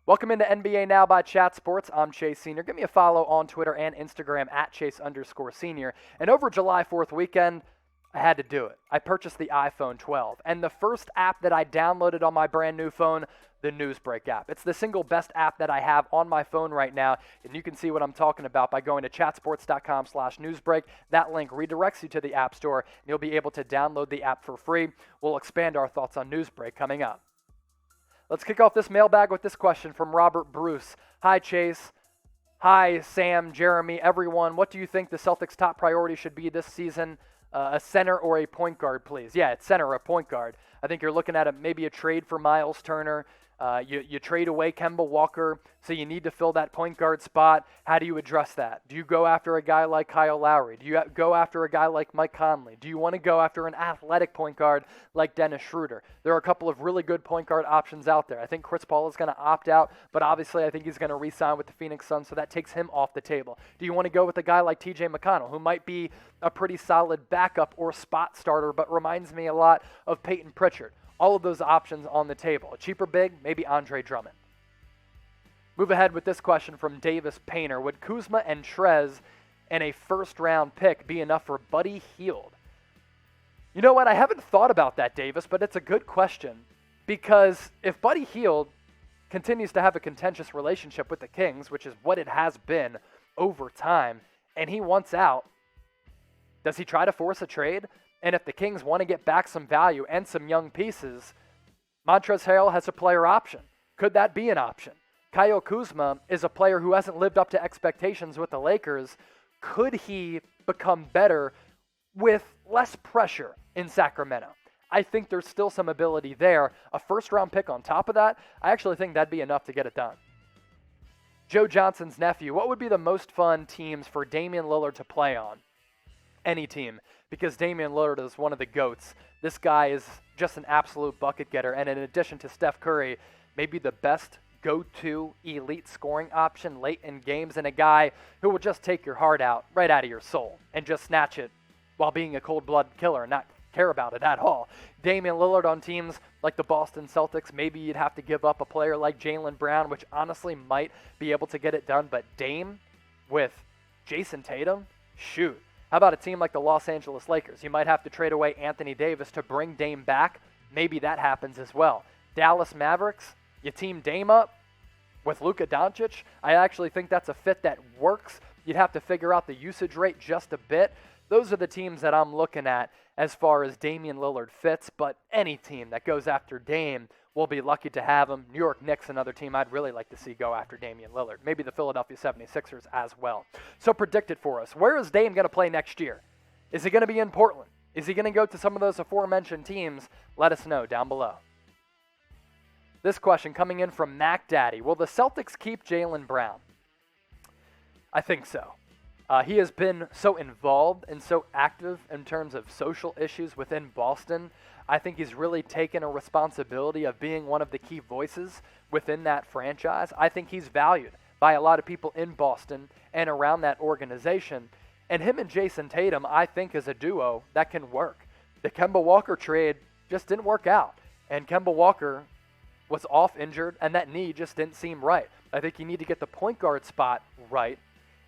Welcome into NBA Now by Chat Sports. I'm Chase Senior. Give me a follow on Twitter and Instagram at Chase_Senior. And over July 4th weekend, I had to do it. I purchased the iPhone 12. And the first app that I downloaded on my brand new phone, the Newsbreak app. It's the single best app that I have on my phone right now. And you can see what I'm talking about by going to chatsports.com/newsbreak. That link redirects you to the App Store, and you'll be able to download the app for free. We'll expand our thoughts on Newsbreak coming up. Let's kick off this mailbag with this question from Robert Bruce. Hi, Chase. Hi, Sam, Jeremy, everyone. What do you think the Celtics' top priority should be this season? A center or a point guard, please? Yeah, it's center or a point guard. I think you're looking at maybe a trade for Miles Turner. You trade away Kemba Walker, so you need to fill that point guard spot. How do you address that? Do you go after a guy like Kyle Lowry? Do you go after a guy like Mike Conley? Do you want to go after an athletic point guard like Dennis Schroeder? There are a couple of really good point guard options out there. I think Chris Paul is going to opt out, but obviously I think he's going to re-sign with the Phoenix Suns, so that takes him off the table. Do you want to go with a guy like TJ McConnell, who might be a pretty solid backup or spot starter, but reminds me a lot of Peyton Pritchard? All of those options on the table. A cheaper big, maybe Andre Drummond. Move ahead with this question from Davis Painter. Would Kuzma and Trez and a first-round pick be enough for Buddy Hield? You know what? I haven't thought about that, Davis, but it's a good question. Because if Buddy Hield continues to have a contentious relationship with the Kings, which is what it has been over time, and he wants out, does he try to force a trade? And if the Kings want to get back some value and some young pieces, Montrezl Harrell has a player option. Could that be an option? Kyle Kuzma is a player who hasn't lived up to expectations with the Lakers. Could he become better with less pressure in Sacramento? I think there's still some ability there. A first-round pick on top of that, I actually think that'd be enough to get it done. Joe Johnson's nephew, what would be the most fun teams for Damian Lillard to play on? Any team, because Damian Lillard is one of the GOATs. This guy is just an absolute bucket getter, and in addition to Steph Curry, maybe the best go-to elite scoring option late in games, and a guy who will just take your heart out, right out of your soul, and just snatch it while being a cold-blood killer and not care about it at all. Damian Lillard on teams like the Boston Celtics, maybe you'd have to give up a player like Jaylen Brown, which honestly might be able to get it done, but Dame with Jason Tatum, shoot. How about a team like the Los Angeles Lakers? You might have to trade away Anthony Davis to bring Dame back. Maybe that happens as well. Dallas Mavericks, you team Dame up with Luka Doncic. I actually think that's a fit that works. You'd have to figure out the usage rate just a bit. Those are the teams that I'm looking at as far as Damian Lillard fits, but any team that goes after Dame will be lucky to have him. New York Knicks, another team I'd really like to see go after Damian Lillard. Maybe the Philadelphia 76ers as well. So predict it for us. Where is Dame going to play next year? Is he going to be in Portland? Is he going to go to some of those aforementioned teams? Let us know down below. This question coming in from Mac Daddy. Will the Celtics keep Jaylen Brown? I think so. He has been so involved and so active in terms of social issues within Boston. I think he's really taken a responsibility of being one of the key voices within that franchise. I think he's valued by a lot of people in Boston and around that organization. And him and Jason Tatum, I think, is a duo that can work. The Kemba Walker trade just didn't work out. And Kemba Walker was off injured, and that knee just didn't seem right. I think you need to get the point guard spot right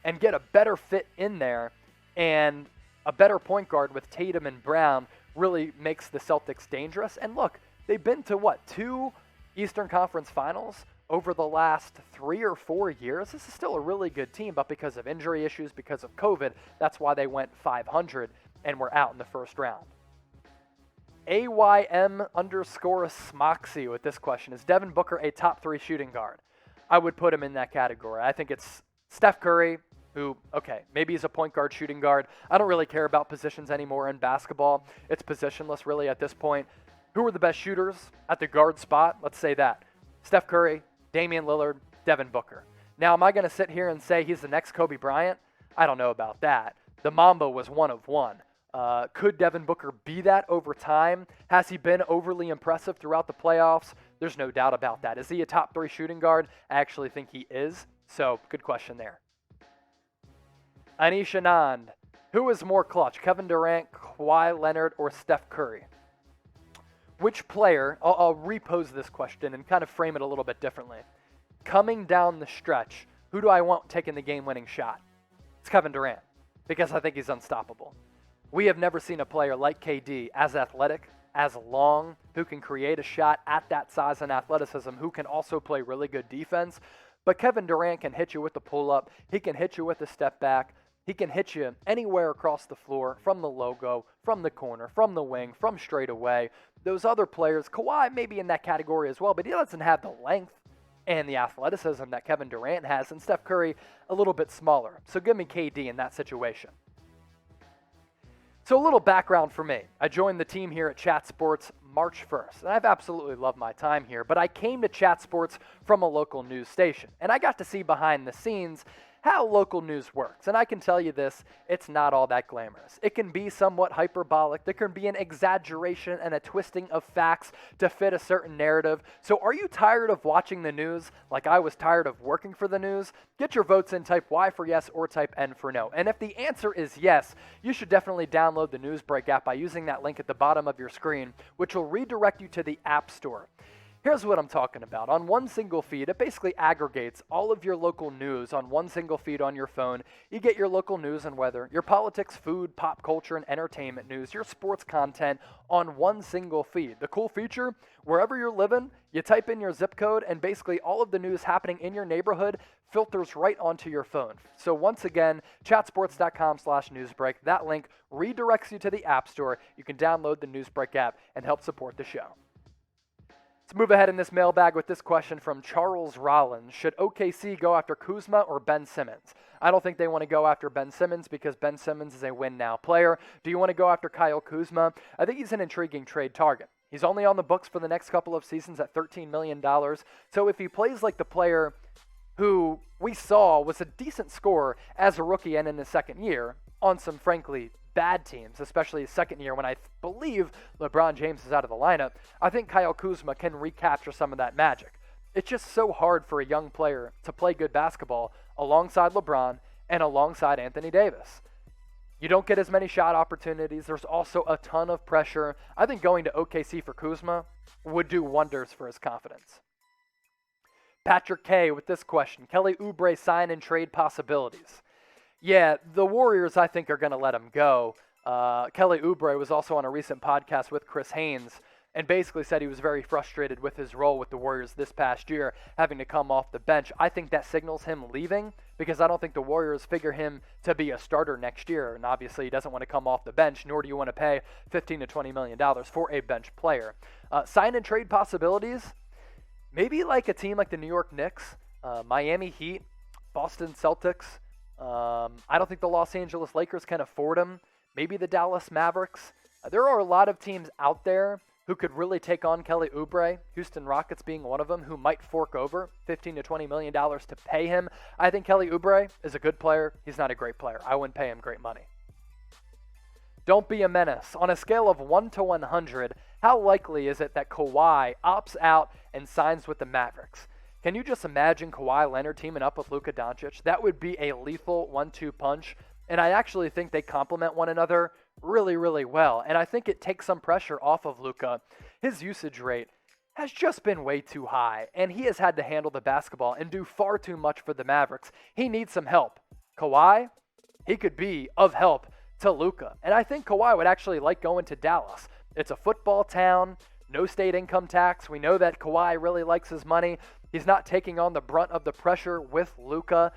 and get a better fit in there, and a better point guard with Tatum and Brown really makes the Celtics dangerous. And look, they've been to, 2 Eastern Conference Finals over the last 3 or 4 years. This is still a really good team, but because of injury issues, because of COVID, that's why they went 500 and were out in the first round. AYM_Smoxy with this question. Is Devin Booker a top 3 shooting guard? I would put him in that category. I think it's Steph Curry, who, okay, maybe he's a point guard, shooting guard. I don't really care about positions anymore in basketball. It's positionless, really, at this point. Who are the best shooters at the guard spot? Let's say that. Steph Curry, Damian Lillard, Devin Booker. Now, am I going to sit here and say he's the next Kobe Bryant? I don't know about that. The Mamba was one of one. Could Devin Booker be that over time? Has he been overly impressive throughout the playoffs? There's no doubt about that. Is he a top 3 shooting guard? I actually think he is. So, good question there. Anish Anand, who is more clutch, Kevin Durant, Kawhi Leonard, or Steph Curry? Which player, I'll repose this question and kind of frame it a little bit differently. coming down the stretch, who do I want taking the game-winning shot? It's Kevin Durant, because I think he's unstoppable. We have never seen a player like KD, as athletic, as long, who can create a shot at that size and athleticism, who can also play really good defense. But Kevin Durant can hit you with the pull-up. He can hit you with the step back. He can hit you anywhere across the floor, from the logo, from the corner, from the wing, from straight away. Those other players, Kawhi may be in that category as well, but he doesn't have the length and the athleticism that Kevin Durant has, and Steph Curry a little bit smaller. So give me KD in that situation. So a little background for me. I joined the team here at Chat Sports March 1st, and I've absolutely loved my time here, but I came to Chat Sports from a local news station, and I got to see behind the scenes how local news works. And I can tell you this, it's not all that glamorous. It can be somewhat hyperbolic. There can be an exaggeration and a twisting of facts to fit a certain narrative. So are you tired of watching the news like I was tired of working for the news? Get your votes in, type Y for yes or type N for no. And if the answer is yes, you should definitely download the Newsbreak app by using that link at the bottom of your screen, which will redirect you to the App Store. Here's what I'm talking about. On one single feed, it basically aggregates all of your local news on one single feed on your phone. You get your local news and weather, your politics, food, pop culture, and entertainment news, your sports content on one single feed. The cool feature, wherever you're living, you type in your zip code, and basically all of the news happening in your neighborhood filters right onto your phone. So once again, chatsports.com/newsbreak. That link redirects you to the App Store. You can download the Newsbreak app and help support the show. Let's move ahead in this mailbag with this question from Charles Rollins. Should OKC go after Kuzma or Ben Simmons? I don't think they want to go after Ben Simmons because Ben Simmons is a win-now player. Do you want to go after Kyle Kuzma? I think he's an intriguing trade target. He's only on the books for the next couple of seasons at $13 million. So if he plays like the player who we saw was a decent scorer as a rookie and in his second year on some, frankly, bad teams, especially his second year when I believe LeBron James is out of the lineup, I think Kyle Kuzma can recapture some of that magic. It's just so hard for a young player to play good basketball alongside LeBron and alongside Anthony Davis. You don't get as many shot opportunities. There's also a ton of pressure. I think going to OKC for Kuzma would do wonders for his confidence. Patrick K. with this question. Kelly Oubre sign and trade possibilities. Yeah, the Warriors, I think, are going to let him go. Kelly Oubre was also on a recent podcast with Chris Haynes and basically said he was very frustrated with his role with the Warriors this past year, having to come off the bench. I think that signals him leaving because I don't think the Warriors figure him to be a starter next year. And obviously, he doesn't want to come off the bench, nor do you want to pay $15 to $20 million for a bench player. Sign and trade possibilities, maybe like a team like the New York Knicks, Miami Heat, Boston Celtics. I don't think the Los Angeles Lakers can afford him. Maybe the Dallas Mavericks. There are a lot of teams out there who could really take on Kelly Oubre, Houston Rockets being one of them, who might fork over $15 to $20 million to pay him. I think Kelly Oubre is a good player. He's not a great player. I wouldn't pay him great money. Don't be a menace. On a scale of 1 to 100, how likely is it that Kawhi opts out and signs with the Mavericks? Can you just imagine Kawhi Leonard teaming up with Luka Doncic? That would be a lethal 1-2 punch, and I actually think they complement one another really, really well, and I think it takes some pressure off of Luka. His usage rate has just been way too high, and he has had to handle the basketball and do far too much for the Mavericks. He needs some help. Kawhi, he could be of help to Luka, and I think Kawhi would actually like going to Dallas. It's a football town, no state income tax. We know that Kawhi really likes his money. He's not taking on the brunt of the pressure with Luka.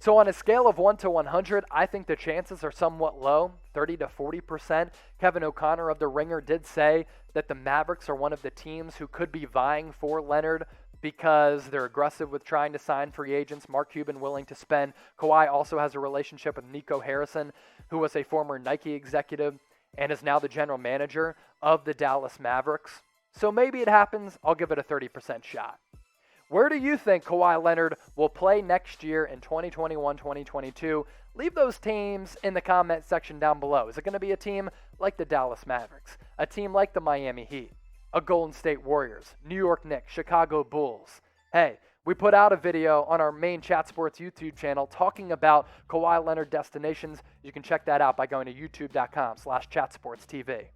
So on a scale of 1 to 100, I think the chances are somewhat low, 30 to 40%. Kevin O'Connor of The Ringer did say that the Mavericks are one of the teams who could be vying for Leonard because they're aggressive with trying to sign free agents. Mark Cuban willing to spend. Kawhi also has a relationship with Nico Harrison, who was a former Nike executive and is now the general manager of the Dallas Mavericks. So maybe it happens. I'll give it a 30% shot. Where do you think Kawhi Leonard will play next year in 2021-2022? Leave those teams in the comment section down below. Is it going to be a team like the Dallas Mavericks, a team like the Miami Heat, a Golden State Warriors, New York Knicks, Chicago Bulls? Hey, we put out a video on our main Chat Sports YouTube channel talking about Kawhi Leonard destinations. You can check that out by going to youtube.com/chatsportstv.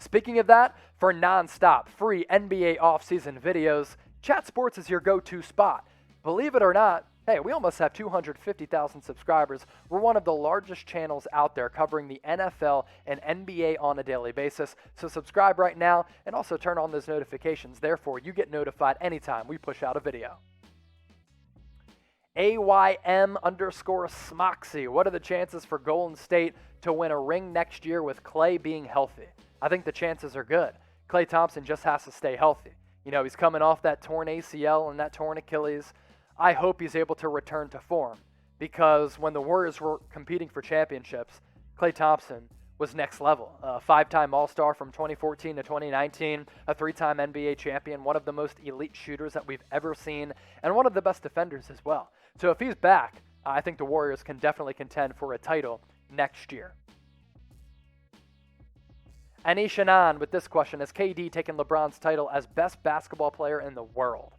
Speaking of that, for non-stop free NBA offseason videos, Chat Sports is your go-to spot. Believe it or not, hey, we almost have 250,000 subscribers. We're one of the largest channels out there covering the NFL and NBA on a daily basis. So subscribe right now and also turn on those notifications. Therefore, you get notified anytime we push out a video. AYM_Smoxy. What are the chances for Golden State to win a ring next year with Klay being healthy? I think the chances are good. Klay Thompson just has to stay healthy. You know, he's coming off that torn ACL and that torn Achilles. I hope he's able to return to form because when the Warriors were competing for championships, Klay Thompson was next level. A five-time All-Star from 2014 to 2019, a three-time NBA champion, one of the most elite shooters that we've ever seen, and one of the best defenders as well. So if he's back, I think the Warriors can definitely contend for a title next year. Anishanan with this question: has KD taken LeBron's title as best basketball player in the world?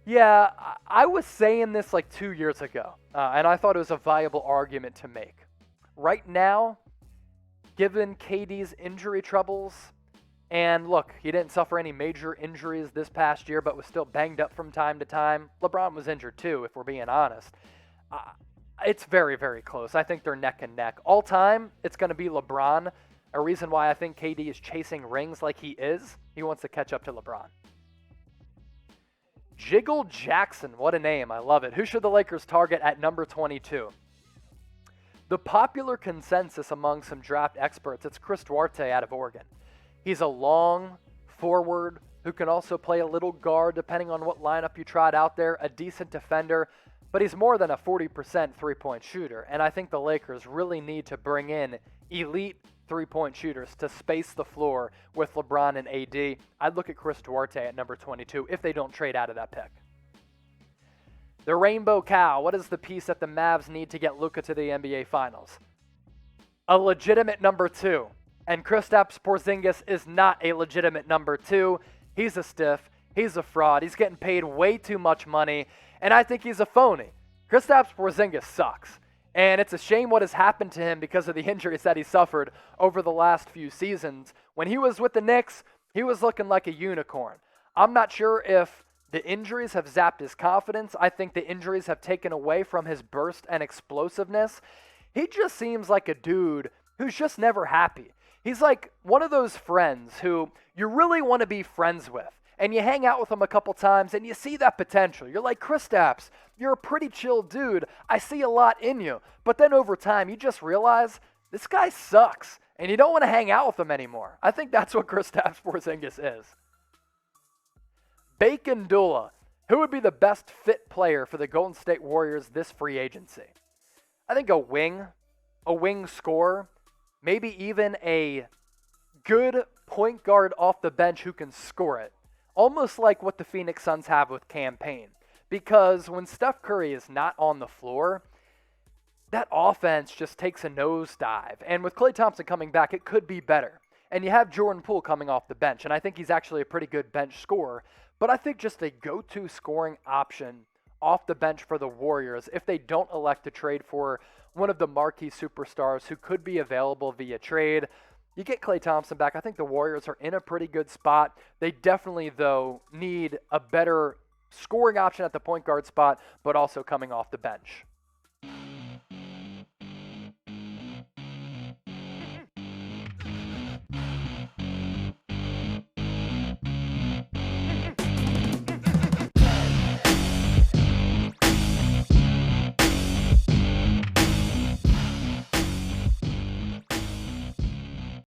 Yeah, I was saying this like 2 years ago, and I thought it was a viable argument to make. Right now, given KD's injury troubles, and look, he didn't suffer any major injuries this past year, but was still banged up from time to time. LeBron was injured too, if we're being honest. It's very, very close. I think they're neck and neck. All time, it's going to be LeBron. A reason why I think KD is chasing rings like he is, he wants to catch up to LeBron. Jiggle Jackson, what a name. I love it. Who should the Lakers target at number 22? The popular consensus among some draft experts, it's Chris Duarte out of Oregon. He's a long forward who can also play a little guard depending on what lineup you tried out there, a decent defender, but he's more than a 40% three-point shooter, and I think the Lakers really need to bring in elite three-point shooters to space the floor with LeBron and AD. I'd look at Chris Duarte at number 22 if they don't trade out of that pick. The Rainbow Cow, what is the piece that the Mavs need to get Luka to the NBA Finals? A legitimate number 2. And Kristaps Porzingis is not a legitimate number 2. He's a stiff. He's a fraud. He's getting paid way too much money. And I think he's a phony. Kristaps Porzingis sucks. And it's a shame what has happened to him because of the injuries that he suffered over the last few seasons. When he was with the Knicks, he was looking like a unicorn. I'm not sure if the injuries have zapped his confidence. I think the injuries have taken away from his burst and explosiveness. He just seems like a dude who's just never happy. He's like one of those friends who you really want to be friends with. And you hang out with him a couple times and you see that potential. You're like, Kristaps, you're a pretty chill dude. I see a lot in you. But then over time, you just realize this guy sucks. And you don't want to hang out with him anymore. I think that's what Kristaps Porzingis is. Bacon Dula, who would be the best fit player for the Golden State Warriors this free agency? I think a wing scorer, maybe even a good point guard off the bench who can score it. Almost like what the Phoenix Suns have with Cam Payne. Because when Steph Curry is not on the floor, that offense just takes a nosedive. And with Klay Thompson coming back, it could be better. And you have Jordan Poole coming off the bench, and I think he's actually a pretty good bench scorer. But I think just a go-to scoring option off the bench for the Warriors if they don't elect to trade for one of the marquee superstars who could be available via trade. You get Klay Thompson back. I think the Warriors are in a pretty good spot. They definitely, though, need a better scoring option at the point guard spot, but also coming off the bench.